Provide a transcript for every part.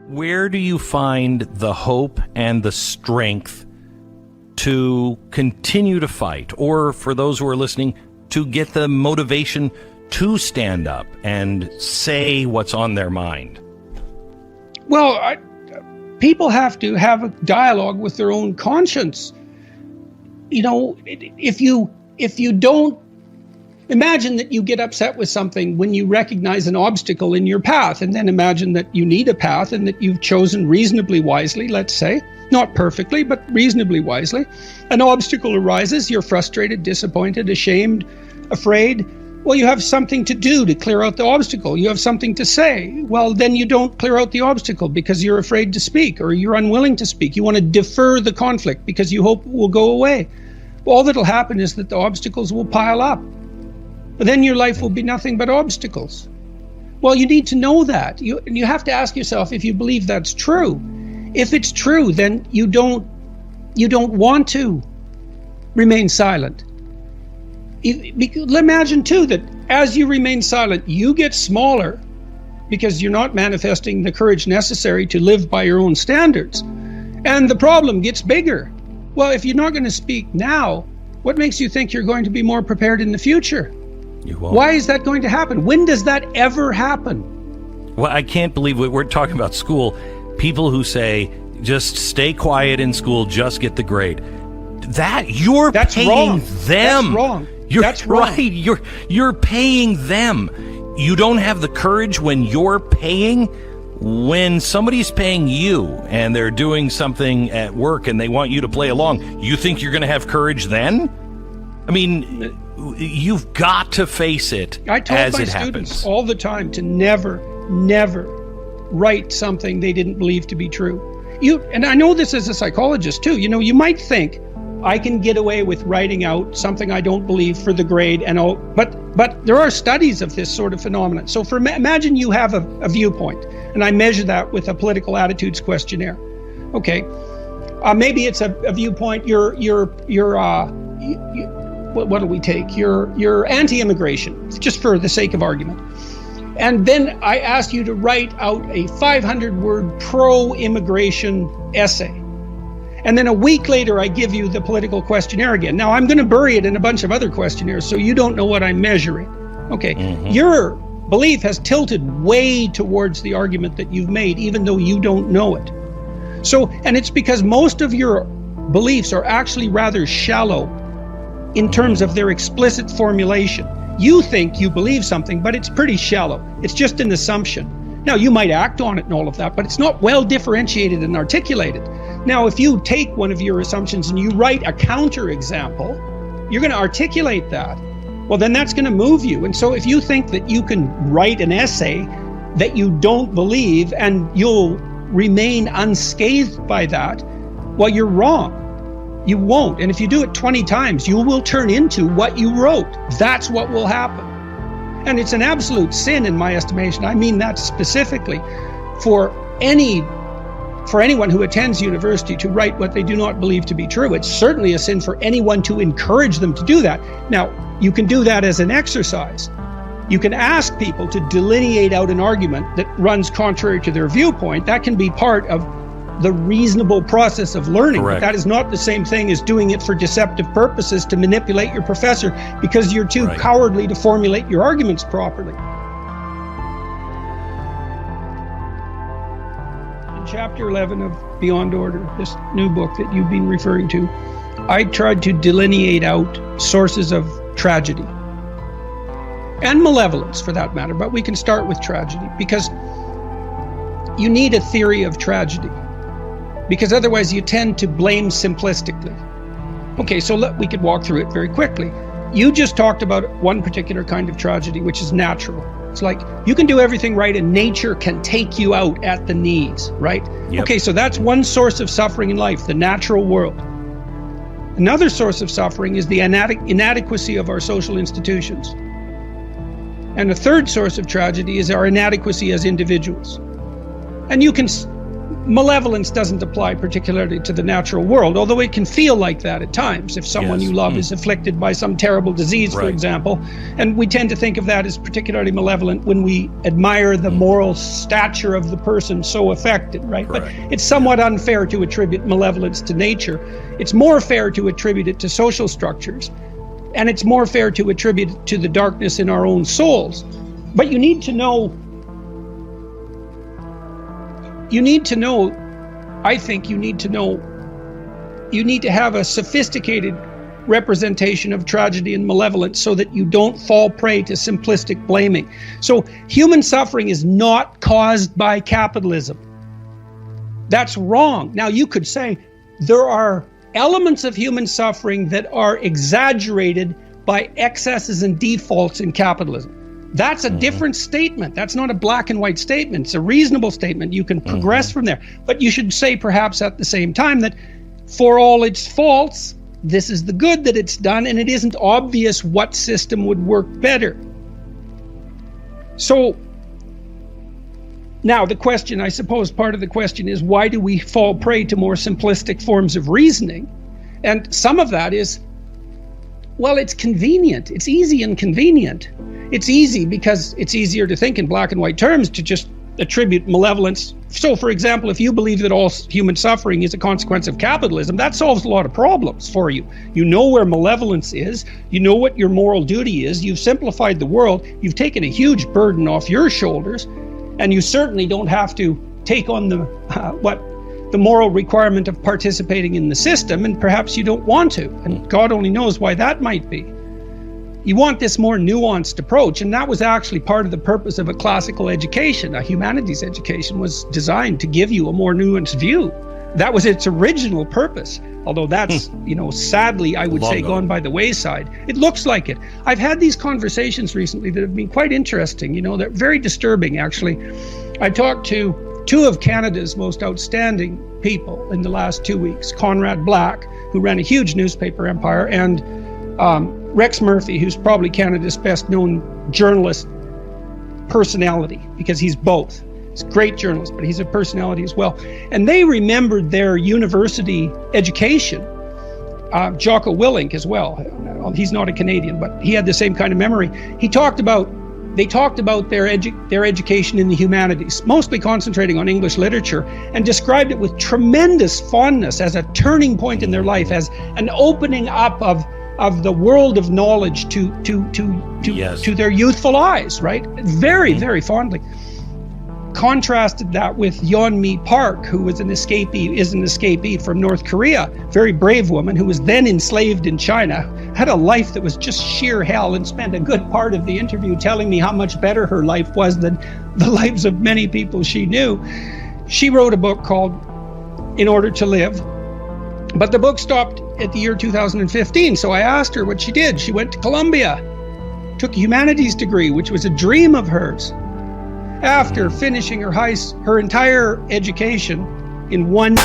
Where do you find the hope and the strength to continue to fight, or for those who are listening, to get the motivation to stand up and say what's on their mind? Well, people have to have a dialogue with their own conscience. You know, if you don't imagine that you get upset with something when you recognize an obstacle in your path, and then imagine that you need a path and that you've chosen reasonably wisely, let's say, not perfectly, but reasonably wisely. An obstacle arises, you're frustrated, disappointed, ashamed, afraid. Well, you have something to do to clear out the obstacle. You have something to say. Well, then you don't clear out the obstacle because you're afraid to speak or you're unwilling to speak. You want to defer the conflict because you hope it will go away. All that'll happen is that the obstacles will pile up. But then your life will be nothing but obstacles. Well, you need to know that. You have to ask yourself if you believe that's true. If it's true, then you don't want to remain silent. Imagine too that as you remain silent, you get smaller because you're not manifesting the courage necessary to live by your own standards. And the problem gets bigger. Well, if you're not going to speak now, what makes you think you're going to be more prepared in the future? You won't. Why is that going to happen? When does that ever happen? Well, I can't believe we're talking about school. People who say, just stay quiet in school, just get the grade. That's paying wrong. them. That's wrong. That's right. You're paying them. You don't have the courage when you're paying. When somebody's paying you and they're doing something at work and they want you to play along, you think you're going to have courage then? I mean, you've got to face it as it happens. I told my students all the time to never write something they didn't believe to be true. And I know this as a psychologist too. You know, you might think, I can get away with writing out something I don't believe for the grade, but there are studies of this sort of phenomenon. So imagine you have a viewpoint, and I measure that with a political attitudes questionnaire. Okay, maybe it's a viewpoint. What do we take? You're anti-immigration, just for the sake of argument. And then I ask you to write out a 500-word pro-immigration essay. And then a week later, I give you the political questionnaire again. Now, I'm going to bury it in a bunch of other questionnaires, so you don't know what I'm measuring. Okay, Your belief has tilted way towards the argument that you've made, even though you don't know it. So, and it's because most of your beliefs are actually rather shallow in terms of their explicit formulation. You think you believe something, but it's pretty shallow. It's just an assumption. Now, you might act on it and all of that, but it's not well differentiated and articulated. Now, if you take one of your assumptions and you write a counterexample, you're going to articulate that. Well, then that's going to move you. And so if you think that you can write an essay that you don't believe and you'll remain unscathed by that, well, you're wrong. You won't. And if you do it 20 times, you will turn into what you wrote. That's what will happen. And it's an absolute sin in my estimation. I mean that specifically for anyone who attends university to write what they do not believe to be true. It's certainly a sin for anyone to encourage them to do that. Now, you can do that as an exercise. You can ask people to delineate out an argument that runs contrary to their viewpoint. That can be part of the reasonable process of learning. Correct. But that is not the same thing as doing it for deceptive purposes to manipulate your professor because you're too cowardly to formulate your arguments properly. In chapter 11 of Beyond Order, this new book that you've been referring to, I tried to delineate out sources of tragedy and malevolence for that matter, but we can start with tragedy because you need a theory of tragedy. Because otherwise you tend to blame simplistically. Okay, so we could walk through it very quickly. You just talked about one particular kind of tragedy, which is natural. It's like you can do everything right and nature can take you out at the knees, right? Yep. Okay, so that's one source of suffering in life, the natural world. Another source of suffering is the inadequacy of our social institutions. And a third source of tragedy is our inadequacy as individuals. And you can malevolence doesn't apply particularly to the natural world, although it can feel like that at times if someone you love is afflicted by some terrible disease, for example. And we tend to think of that as particularly malevolent when we admire the moral stature of the person so affected, right? But it's somewhat unfair to attribute malevolence to nature. It's more fair to attribute it to social structures, and it's more fair to attribute it to the darkness in our own souls. But you need to know, I think you need to have a sophisticated representation of tragedy and malevolence so that you don't fall prey to simplistic blaming. So human suffering is not caused by capitalism. That's wrong. Now you could say there are elements of human suffering that are exaggerated by excesses and defaults in capitalism. That's a different statement. That's not a black and white statement. It's a reasonable statement. You can progress from there. But you should say perhaps at the same time that for all its faults, this is the good that it's done, and it isn't obvious what system would work better. So now the question, I suppose part of the question is, why do we fall prey to more simplistic forms of reasoning? And some of that is, well, it's convenient. It's easy and convenient. It's easy because it's easier to think in black and white terms to just attribute malevolence. So, for example, if you believe that all human suffering is a consequence of capitalism, that solves a lot of problems for you. You know where malevolence is. You know what your moral duty is. You've simplified the world. You've taken a huge burden off your shoulders, and you certainly don't have to take on the moral requirement of participating in the system, and perhaps you don't want to, and God only knows why that might be. You want this more nuanced approach, and that was actually part of the purpose of a classical education. A humanities education was designed to give you a more nuanced view. That was its original purpose, although that's, sadly, I would say, gone by the wayside. It looks like it. I've had these conversations recently that have been quite interesting, they're very disturbing, actually. I talked to two of Canada's most outstanding people in the last 2 weeks, Conrad Black, who ran a huge newspaper empire, and Rex Murphy, who's probably Canada's best known journalist personality, because he's both. He's a great journalist, but he's a personality as well. And they remembered their university education. Jocko Willink as well. He's not a Canadian, but he had the same kind of memory. They talked about their education in the humanities, mostly concentrating on English literature, and described it with tremendous fondness as a turning point in their life, as an opening up of the world of knowledge to their youthful eyes, right? Very, very fondly. Contrasted that with Yeonmi Park, who was an escapee from North Korea, very brave woman who was then enslaved in China, had a life that was just sheer hell, and spent a good part of the interview telling me how much better her life was than the lives of many people she knew. She wrote a book called In Order to Live, but the book stopped at the year 2015, so I asked her what she did. She went to Columbia, took a humanities degree, which was a dream of hers. After finishing her entire education in one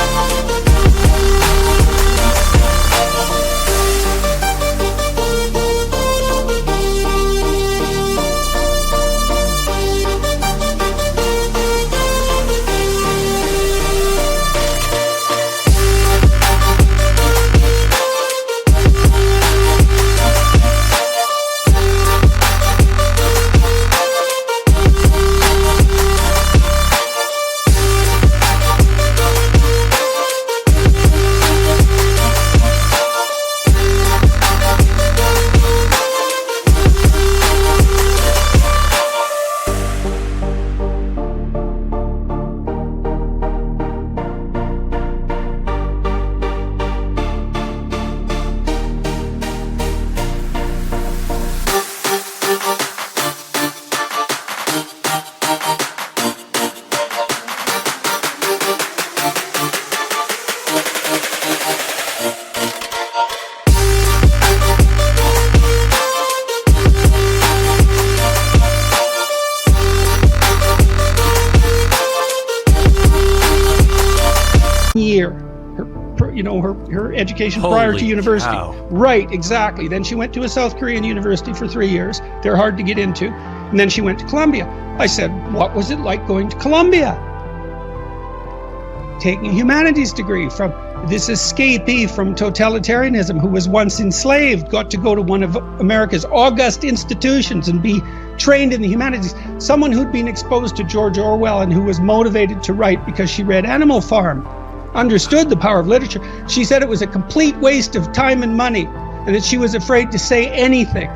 year, her education prior to university. Cow. Right, exactly. Then she went to a South Korean university for 3 years. They're hard to get into. And then she went to Columbia. I said, what was it like going to Columbia? taking a humanities degree, from this escapee from totalitarianism who was once enslaved, got to go to one of America's august institutions and be trained in the humanities. Someone who'd been exposed to George Orwell and who was motivated to write because she read Animal Farm, understood the power of literature. She said it was a complete waste of time and money and that she was afraid to say anything.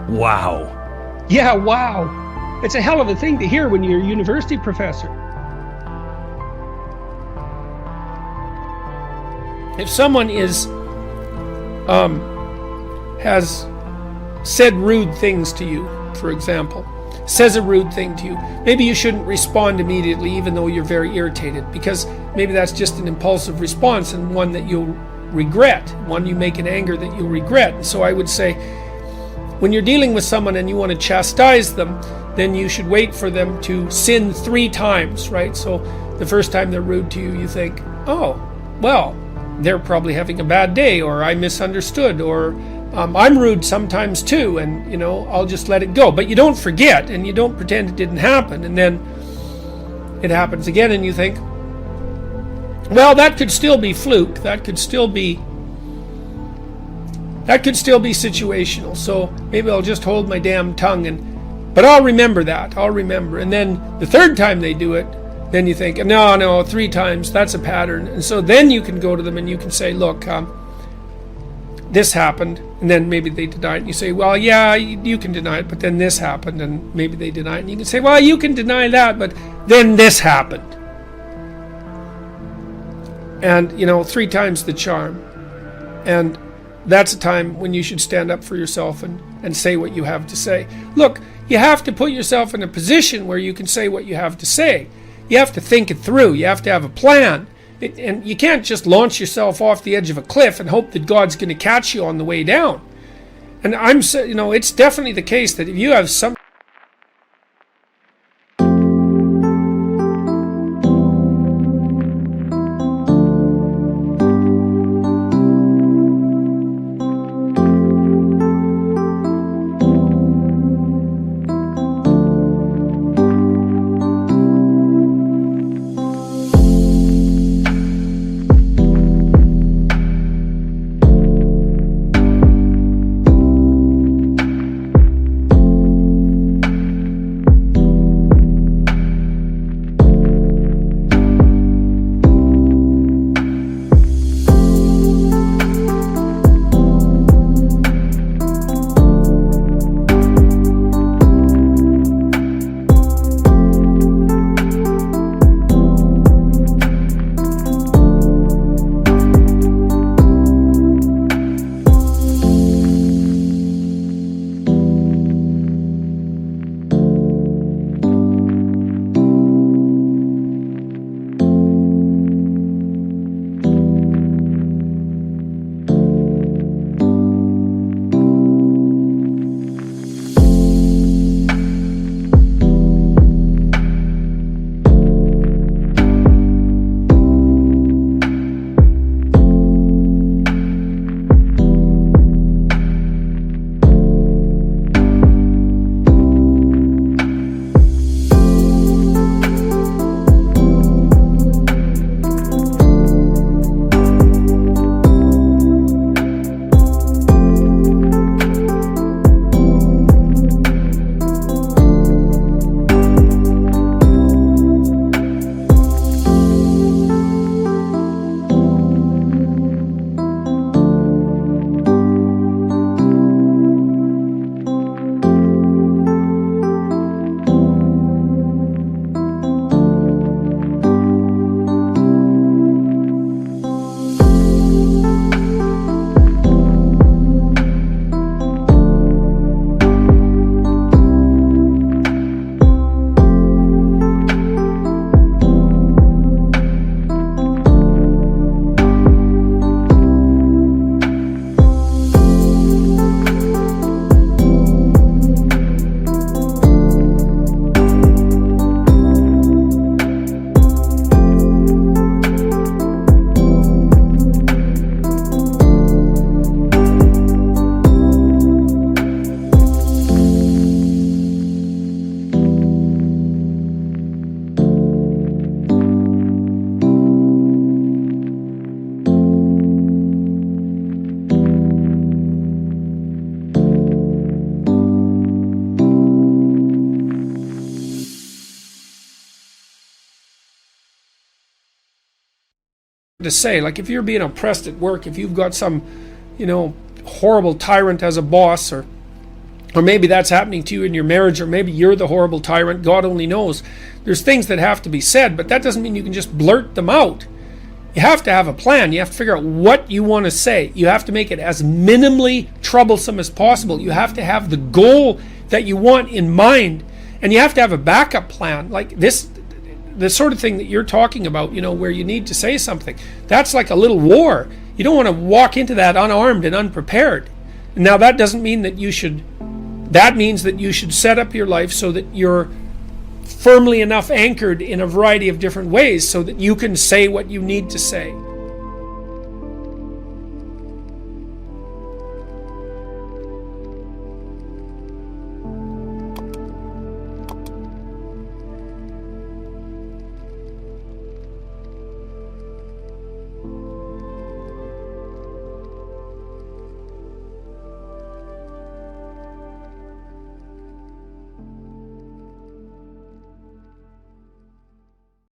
Wow. Yeah, wow. It's a hell of a thing to hear when you're a university professor. If someone has said rude things to you, for example, says a rude thing to you, maybe you shouldn't respond immediately even though you're very irritated, because maybe that's just an impulsive response and one that you'll regret, one you make in anger that you'll regret. And so I would say, when you're dealing with someone and you want to chastise them, then you should wait for them to sin 3 times, right? So the first time they're rude to you, you think, oh, well, they're probably having a bad day, or I misunderstood, or I'm rude sometimes too, and I'll just let it go. But you don't forget, and you don't pretend it didn't happen, and then it happens again, and you think, well, that could still be fluke, that could still be situational, so maybe I'll just hold my damn tongue, but I'll remember. And then the third time they do it, then you think, no, 3 times, that's a pattern. And so then you can go to them and you can say, look, this happened, and then maybe they deny it, and you say, well, yeah, you can deny it, but then this happened, and maybe they deny it, and you can say, well, you can deny that, but then this happened. And 3 times the charm. And that's a time when you should stand up for yourself and say what you have to say. Look, you have to put yourself in a position where you can say what you have to say. You have to think it through. You have to have a plan. And you can't just launch yourself off the edge of a cliff and hope that God's going to catch you on the way down. And it's definitely the case that if you have some to say. Like if you're being oppressed at work, if you've got some, horrible tyrant as a boss, or maybe that's happening to you in your marriage, or maybe you're the horrible tyrant, God only knows. There's things that have to be said, but that doesn't mean you can just blurt them out. You have to have a plan. You have to figure out what you want to say. You have to make it as minimally troublesome as possible. You have to have the goal that you want in mind, and you have to have a backup plan. Like this, the sort of thing that you're talking about, where you need to say something. That's like a little war. You don't want to walk into that unarmed and unprepared. Now that doesn't mean that you should, that means that you should set up your life so that you're firmly enough anchored in a variety of different ways so that you can say what you need to say.